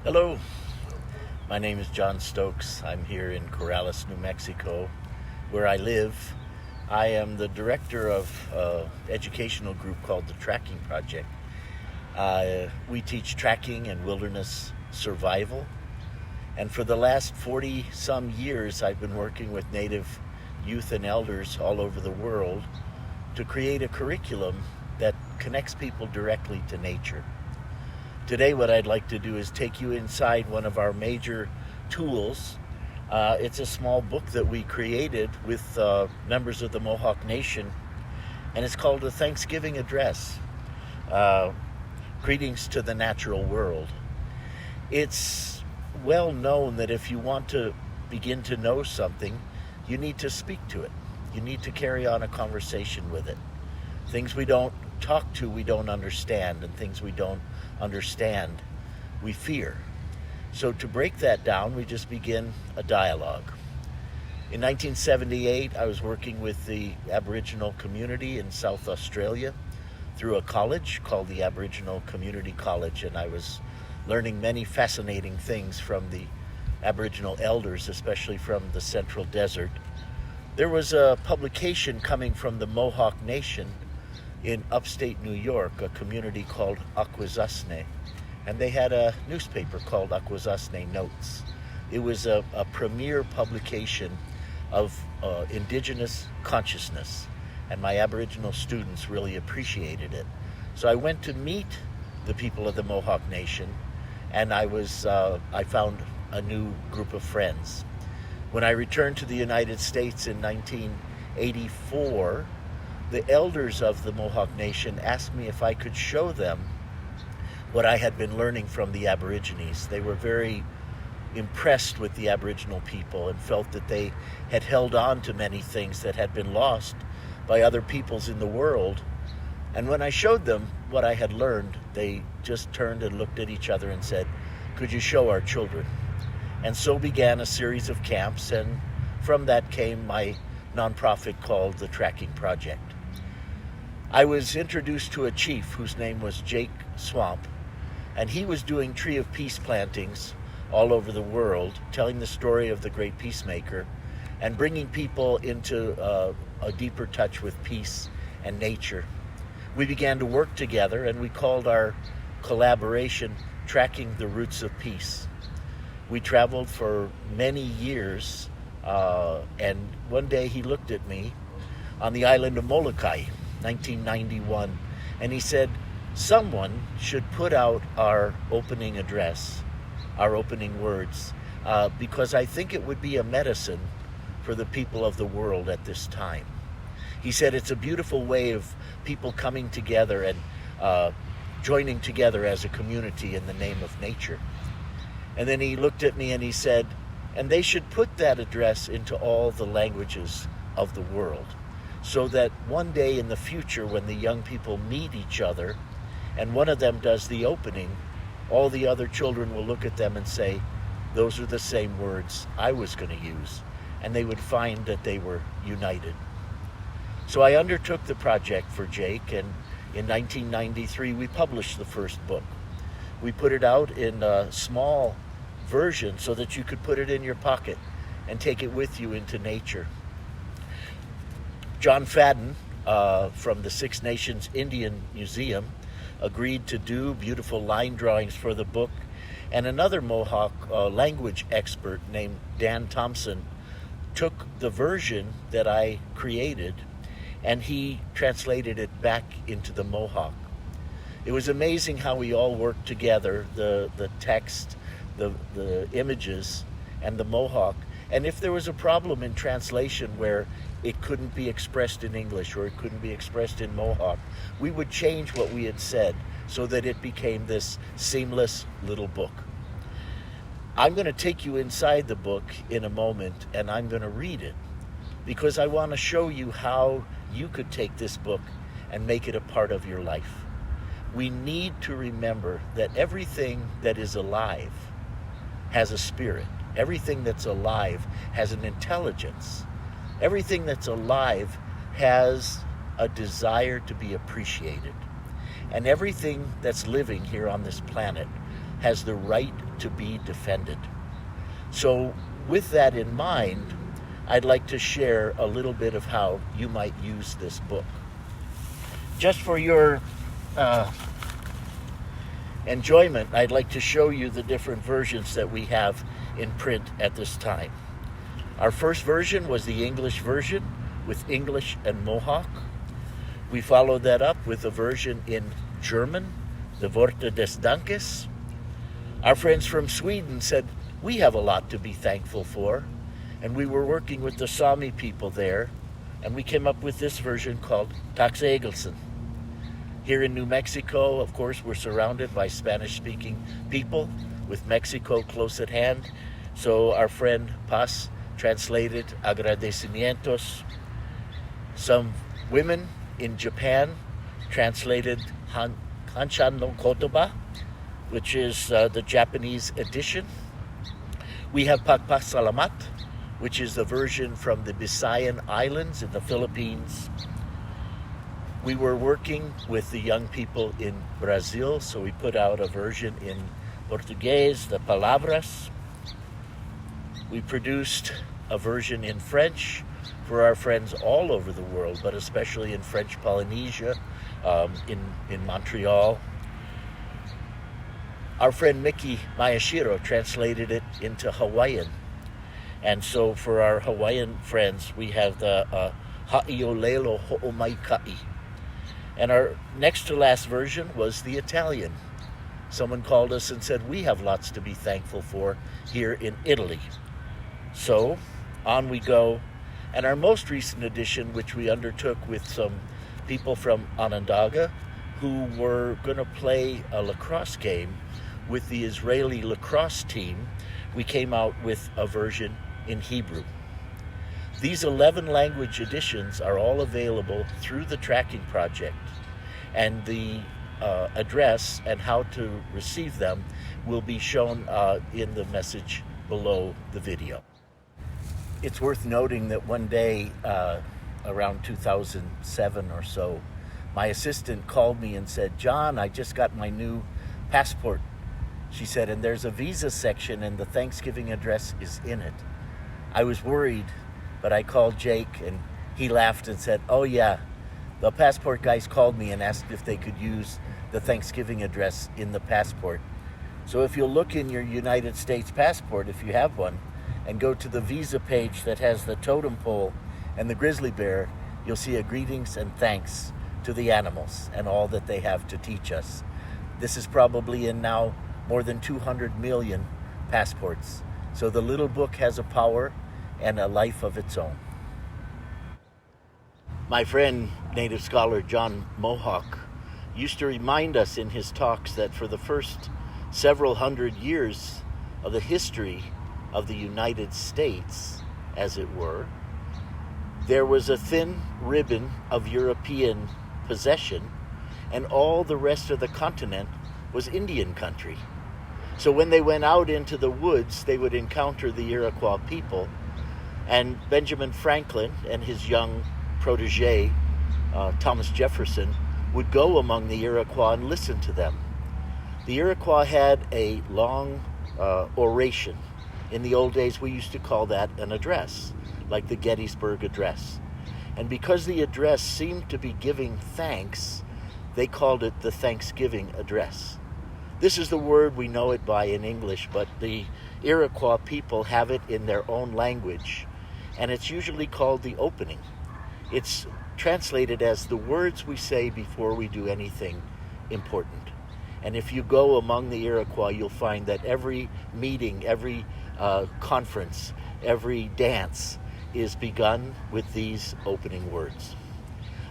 Hello, my name is John Stokes. I'm here in Corrales, New Mexico, where I live. I am the director of an educational group called the Tracking Project. We teach tracking and wilderness survival. And for the last 40 some years, I've been working with Native youth and elders all over the world to create a curriculum that connects people directly to nature. Today, what I'd like to do is take you inside one of our major tools. It's a small book that we created with members of the Mohawk Nation, and it's called A Thanksgiving Address, Greetings to the Natural World. It's well known that if you want to begin to know something, you need to speak to it. You need to carry on a conversation with it. Things we don't talk to, we don't understand, and things we don't understand, we fear. So to break that down, we just begin a dialogue. In 1978, I was working with the Aboriginal community in South Australia through a college called the Aboriginal Community College, and I was learning many fascinating things from the Aboriginal elders, especially from the Central Desert. There was a publication coming from the Mohawk Nation in upstate New York, a community called Haudenosaunee, and they had a newspaper called Haudenosaunee Notes. It was a premier publication of indigenous consciousness, and my Aboriginal students really appreciated it. So I went to meet the people of the Mohawk Nation, and I found a new group of friends. When I returned to the United States in 1984, the elders of the Mohawk Nation asked me if I could show them what I had been learning from the Aborigines. They were very impressed with the Aboriginal people and felt that they had held on to many things that had been lost by other peoples in the world. And when I showed them what I had learned, they just turned and looked at each other and said, "Could you show our children?" And so began a series of camps, and from that came my nonprofit called the Tracking Project. I was introduced to a chief whose name was Jake Swamp, and he was doing Tree of Peace plantings all over the world, telling the story of the great peacemaker and bringing people into a deeper touch with peace and nature. We began to work together, and we called our collaboration Tracking the Roots of Peace. We traveled for many years, and one day he looked at me on the island of Molokai, 1991, and he said, "Someone should put out our opening address, our opening words, because I think it would be a medicine for the people of the world at this time." He said it's a beautiful way of people coming together and joining together as a community in the name of nature. And then he looked at me and he said, and they should put that address into all the languages of the world, so that one day in the future, when the young people meet each other and one of them does the opening, all the other children will look at them and say, "Those are the same words I was going to use," and they would find that they were united. So I undertook the project for Jake, and in 1993 we published the first book. We put it out in a small version so that you could put it in your pocket and take it with you into nature. John Fadden from the Six Nations Indian Museum agreed to do beautiful line drawings for the book, and another Mohawk language expert named Dan Thompson took the version that I created and he translated it back into the Mohawk. It was amazing how we all worked together, the text, the images, and the Mohawk. And if there was a problem in translation where it couldn't be expressed in English or it couldn't be expressed in Mohawk, we would change what we had said so that it became this seamless little book. I'm going to take you inside the book in a moment, and I'm going to read it because I want to show you how you could take this book and make it a part of your life. We need to remember that everything that is alive has a spirit. Everything that's alive has an intelligence. Everything that's alive has a desire to be appreciated. And everything that's living here on this planet has the right to be defended. So with that in mind, I'd like to share a little bit of how you might use this book. Just for your enjoyment, I'd like to show you the different versions that we have in print at this time. Our first version was the English version with English and Mohawk. We followed that up with a version in German, the Worte des Dankes. Our friends from Sweden said, we have a lot to be thankful for, and we were working with the Sami people there, and we came up with this version called Taxegelsen. Here in New Mexico, of course, we're surrounded by Spanish-speaking people, with Mexico close at hand, so our friend Paz translated Agradecimientos. Some women in Japan translated Hanchan no Kotoba, which is the Japanese edition. We have Pagpas Salamat, which is the version from the Visayan Islands in the Philippines. We were working with the young people in Brazil, so we put out a version in Portuguese, the Palavras. We produced a version in French for our friends all over the world, but especially in French Polynesia, in Montreal. Our friend Miki Mayashiro translated it into Hawaiian. And so for our Hawaiian friends, we have the Ha'iolelo Ho'omaikai. And our next to last version was the Italian. Someone called us and said, we have lots to be thankful for here in Italy. So on we go. And our most recent edition, which we undertook with some people from Onondaga who were going to play a lacrosse game with the Israeli lacrosse team, we came out with a version in Hebrew. These 11 language editions are all available through the tracking project, and the address and how to receive them will be shown in the message below the video. It's worth noting that one day, around 2007 or so, my assistant called me and said, John, I just got my new passport. She said, and there's a visa section and the Thanksgiving address is in it. I was worried, but I called Jake and he laughed and said, oh yeah, the passport guys called me and asked if they could use the Thanksgiving address in the passport. So if you'll look in your United States passport, if you have one, and go to the visa page that has the totem pole and the grizzly bear, you'll see a greetings and thanks to the animals and all that they have to teach us. This is probably in now more than 200 million passports. So the little book has a power and a life of its own. My friend, native scholar John Mohawk, used to remind us in his talks that for the first several hundred years of the history of the United States, as it were, there was a thin ribbon of European possession, and all the rest of the continent was Indian country. So when they went out into the woods, they would encounter the Iroquois people, and Benjamin Franklin and his young protege, Thomas Jefferson, would go among the Iroquois and listen to them. The Iroquois had a long oration. In the old days, we used to call that an address, like the Gettysburg Address. And because the address seemed to be giving thanks, they called it the Thanksgiving Address. This is the word we know it by in English, but the Iroquois people have it in their own language, and it's usually called the opening. It's translated as the words we say before we do anything important. And if you go among the Iroquois, you'll find that every meeting, every conference, every dance is begun with these opening words.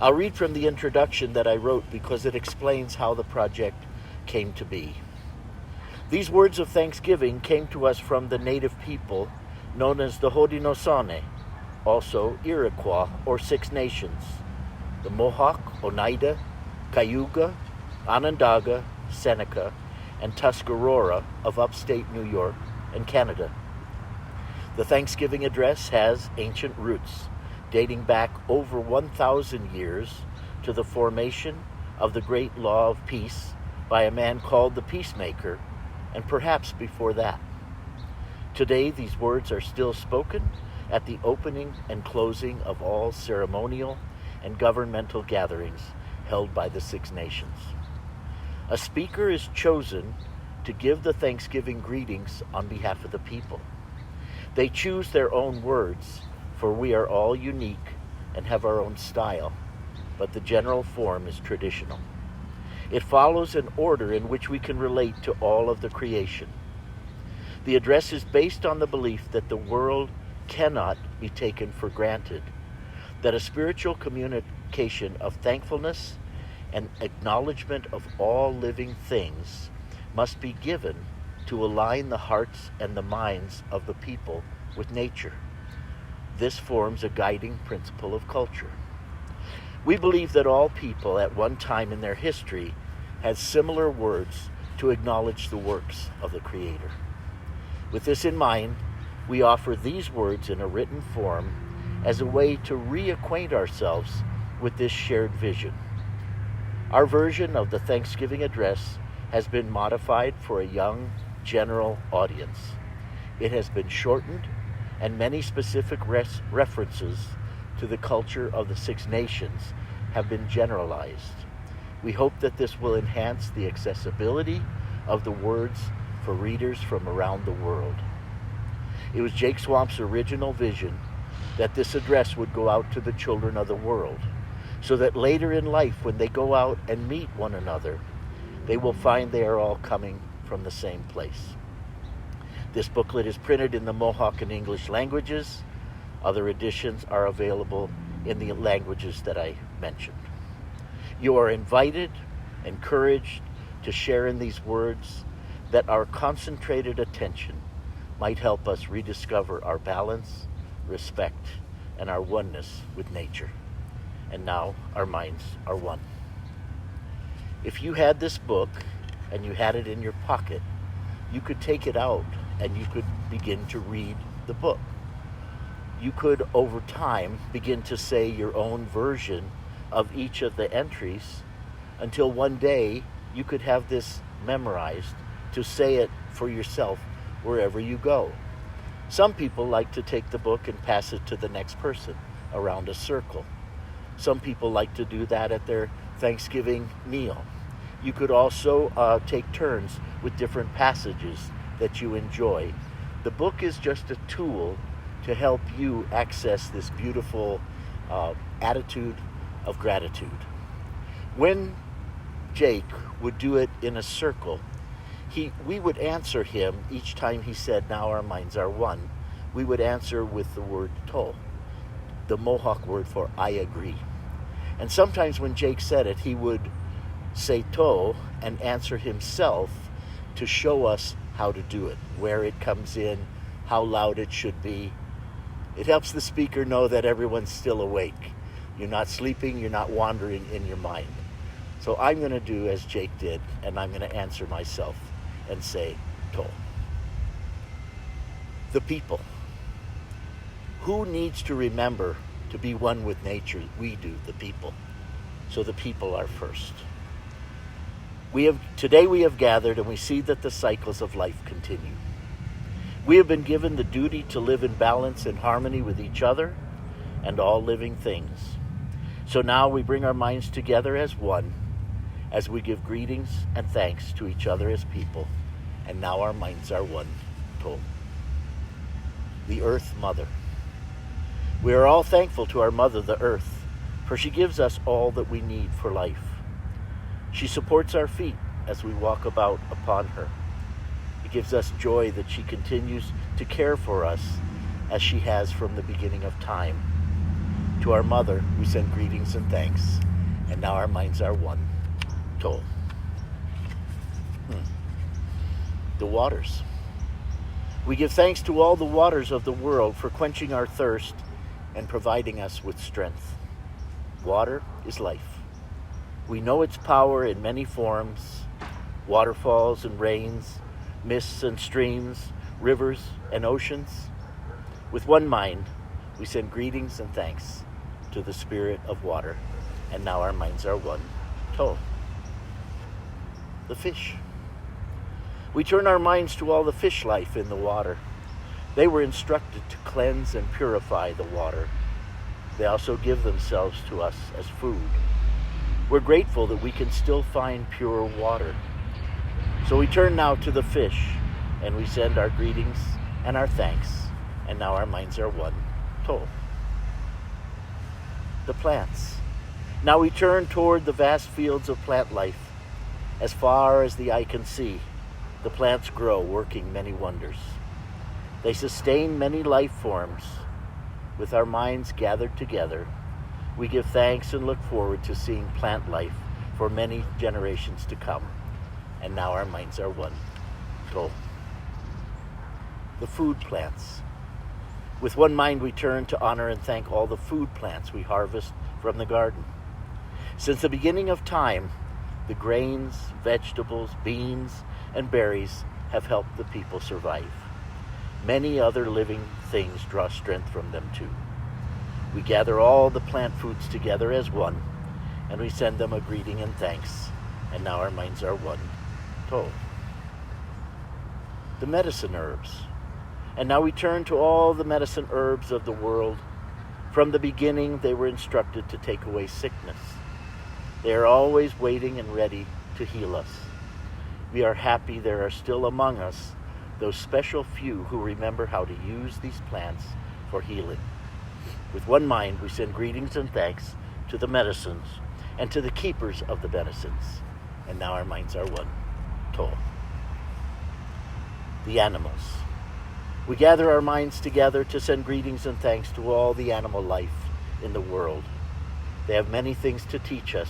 I'll read from the introduction that I wrote because it explains how the project came to be. These words of thanksgiving came to us from the native people known as the Haudenosaunee, also Iroquois or Six Nations, the Mohawk, Oneida, Cayuga, Onondaga, Seneca, and Tuscarora of upstate New York and Canada. The Thanksgiving Address has ancient roots dating back over 1,000 years to the formation of the great law of peace by a man called the Peacemaker and perhaps before that. Today, these words are still spoken at the opening and closing of all ceremonial and governmental gatherings held by the Six Nations. A speaker is chosen to give the Thanksgiving greetings on behalf of the people. They choose their own words, for we are all unique and have our own style, but the general form is traditional. It follows an order in which we can relate to all of the creation. The address is based on the belief that the world cannot be taken for granted, that a spiritual communication of thankfulness and acknowledgement of all living things must be given to align the hearts and the minds of the people with nature. This forms a guiding principle of culture. We believe that all people at one time in their history had similar words to acknowledge the works of the Creator. With this in mind, we offer these words in a written form as a way to reacquaint ourselves with this shared vision. Our version of the Thanksgiving address has been modified for a young, general audience. It has been shortened, and many specific references to the culture of the Six Nations have been generalized. We hope that this will enhance the accessibility of the words for readers from around the world. It was Jake Swamp's original vision that this address would go out to the children of the world, so that later in life, when they go out and meet one another, they will find they are all coming from the same place. This booklet is printed in the Mohawk and English languages. Other editions are available in the languages that I mentioned. You are invited, encouraged to share in these words, that our concentrated attention might help us rediscover our balance, respect, and our oneness with nature. And now our minds are one. If you had this book and you had it in your pocket, you could take it out and you could begin to read the book. You could, over time, begin to say your own version of each of the entries until one day you could have this memorized to say it for yourself wherever you go. Some people like to take the book and pass it to the next person around a circle. Some people like to do that at their Thanksgiving meal. You could also take turns with different passages that you enjoy. The book is just a tool to help you access this beautiful attitude of gratitude. When Jake would do it in a circle, we would answer him each time he said, "Now our minds are one." We would answer with the word "to," the Mohawk word for "I agree." And sometimes when Jake said it, he would say "to" and answer himself to show us how to do it, where it comes in, how loud it should be. It helps the speaker know that everyone's still awake. You're not sleeping, you're not wandering in your mind. So I'm going to do as Jake did, and I'm going to answer myself and say "to." The people. Who needs to remember to be one with nature? We do, the people. So the people are first. Today we have gathered and we see that the cycles of life continue. We have been given the duty to live in balance and harmony with each other and all living things. So now we bring our minds together as one, as we give greetings and thanks to each other as people. And now our minds are one, told. The Earth Mother. We are all thankful to our mother, the Earth, for she gives us all that we need for life. She supports our feet as we walk about upon her. It gives us joy that she continues to care for us as she has from the beginning of time. To our mother, we send greetings and thanks, and now our minds are one, told. The waters. We give thanks to all the waters of the world for quenching our thirst and providing us with strength. Water is life. We know its power in many forms: waterfalls and rains, mists and streams, rivers and oceans. With one mind, we send greetings and thanks to the Spirit of water, and now our minds are one, told. The fish. We turn our minds to all the fish life in the water. They were instructed to cleanse and purify the water. They also give themselves to us as food. We're grateful that we can still find pure water. So we turn now to the fish, and we send our greetings and our thanks, and now our minds are one. Toll. The plants. Now we turn toward the vast fields of plant life. As far as the eye can see, the plants grow, working many wonders. They sustain many life forms. With our minds gathered together, we give thanks and look forward to seeing plant life for many generations to come. And now our minds are one. Toll. The food plants. With one mind we turn to honor and thank all the food plants we harvest from the garden. Since the beginning of time, the grains, vegetables, beans, and berries have helped the people survive. Many other living things draw strength from them too. We gather all the plant foods together as one, and we send them a greeting and thanks, and now our minds are one. Toll. The medicine herbs. And now we turn to all the medicine herbs of the world. From the beginning, they were instructed to take away sickness. They are always waiting and ready to heal us. We are happy there are still among us those special few who remember how to use these plants for healing. With one mind, we send greetings and thanks to the medicines and to the keepers of the medicines. And now our minds are one. Toll. The animals. We gather our minds together to send greetings and thanks to all the animal life in the world. They have many things to teach us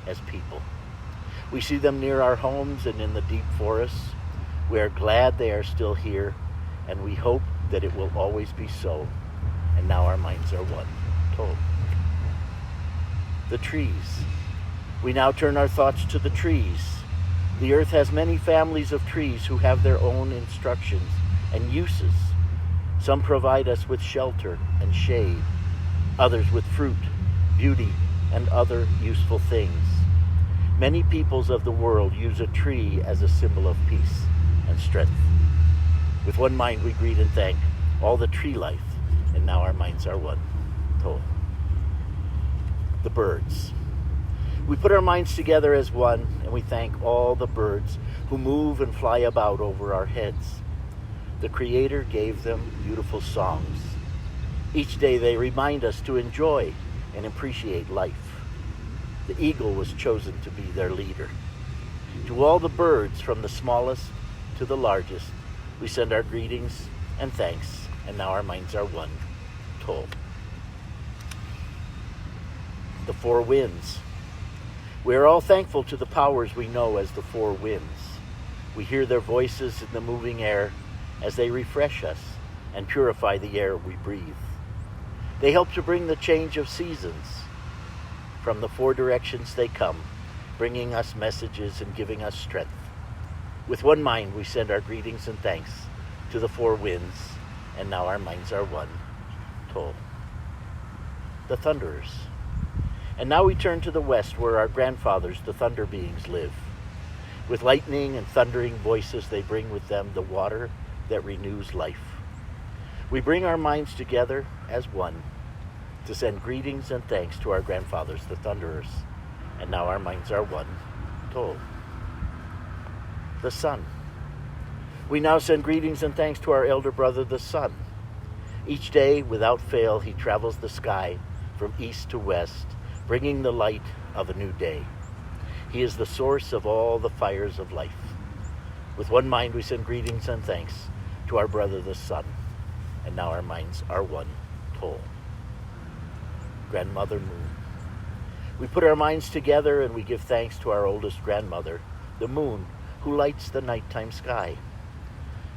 as people. We see them near our homes and in the deep forests. We are glad they are still here, and we hope that it will always be so. And now our minds are one. Toll. The trees. We now turn our thoughts to the trees. The earth has many families of trees who have their own instructions and uses. Some provide us with shelter and shade, others with fruit, beauty, and other useful things. Many peoples of the world use a tree as a symbol of peace and strength. With one mind we greet and thank all the tree life, and now our minds are one. Toll. The birds. We put our minds together as one, and we thank all the birds who move and fly about over our heads. The Creator gave them beautiful songs. Each day they remind us to enjoy and appreciate life. The eagle was chosen to be their leader. To all the birds, from the smallest to the largest, we send our greetings and thanks, and now our minds are one. Toll. The four winds. We are all thankful to the powers we know as the four winds. We hear their voices in the moving air as they refresh us and purify the air we breathe. They help to bring the change of seasons. From the four directions they come, bringing us messages and giving us strength. With one mind we send our greetings and thanks to the four winds, and now our minds are one. Toll. The thunderers. And now we turn to the west, where our grandfathers, the thunder beings, live. With lightning and thundering voices, they bring with them the water that renews life. We bring our minds together as one to send greetings and thanks to our grandfathers, the thunderers, and now our minds are one. Toll. The sun. We now send greetings and thanks to our elder brother, the sun. Each day, without fail, he travels the sky from east to west, bringing the light of a new day. He is the source of all the fires of life. With one mind we send greetings and thanks to our brother the sun, and now our minds are one. Toll. Grandmother Moon. We put our minds together and we give thanks to our oldest grandmother, the moon, who lights the nighttime sky.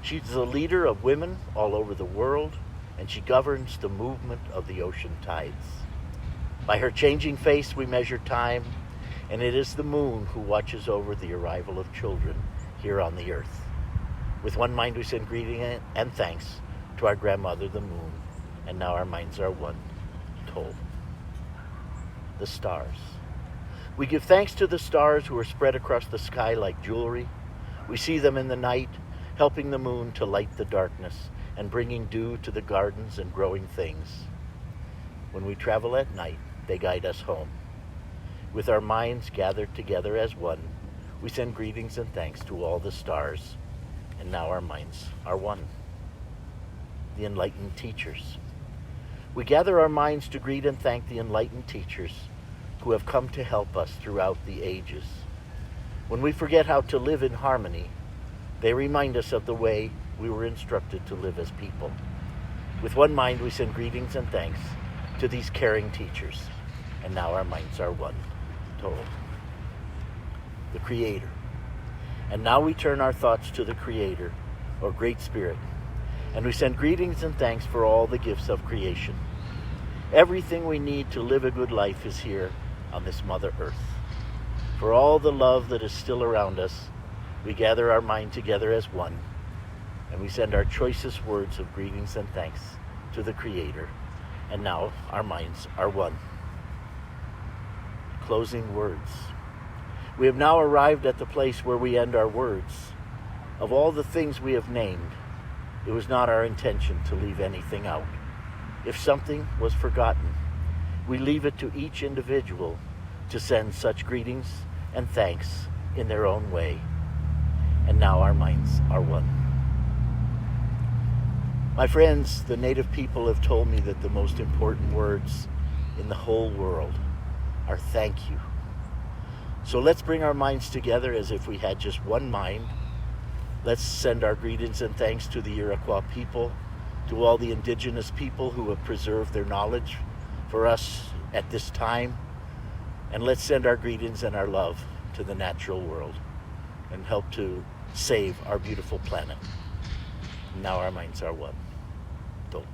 She's the leader of women all over the world, and she governs the movement of the ocean tides. By her changing face we measure time, and it is the moon who watches over the arrival of children here on the earth. With one mind we send greeting and thanks to our grandmother the moon, and now our minds are one. Toll. The stars. We give thanks to the stars who are spread across the sky like jewelry. We see them in the night, helping the moon to light the darkness and bringing dew to the gardens and growing things. When we travel at night, they guide us home. With our minds gathered together as one, we send greetings and thanks to all the stars, and now our minds are one. The enlightened teachers. We gather our minds to greet and thank the enlightened teachers who have come to help us throughout the ages. When we forget how to live in harmony, they remind us of the way we were instructed to live as people. With one mind, we send greetings and thanks to these caring teachers, and now our minds are one. Total. The Creator. And now we turn our thoughts to the Creator, or Great Spirit, and we send greetings and thanks for all the gifts of creation. Everything we need to live a good life is here on this Mother Earth. For all the love that is still around us, we gather our mind together as one, and we send our choicest words of greetings and thanks to the Creator, and now our minds are one. Closing words. We have now arrived at the place where we end our words. Of all the things we have named, it was not our intention to leave anything out. If something was forgotten, we leave it to each individual to send such greetings and thanks in their own way. And now our minds are one. My friends, the Native people have told me that the most important words in the whole world are thank you. So let's bring our minds together as if we had just one mind. Let's send our greetings and thanks to the Iroquois people, to all the indigenous people who have preserved their knowledge for us at this time. And let's send our greetings and our love to the natural world and help to save our beautiful planet. Now our minds are one. Don't.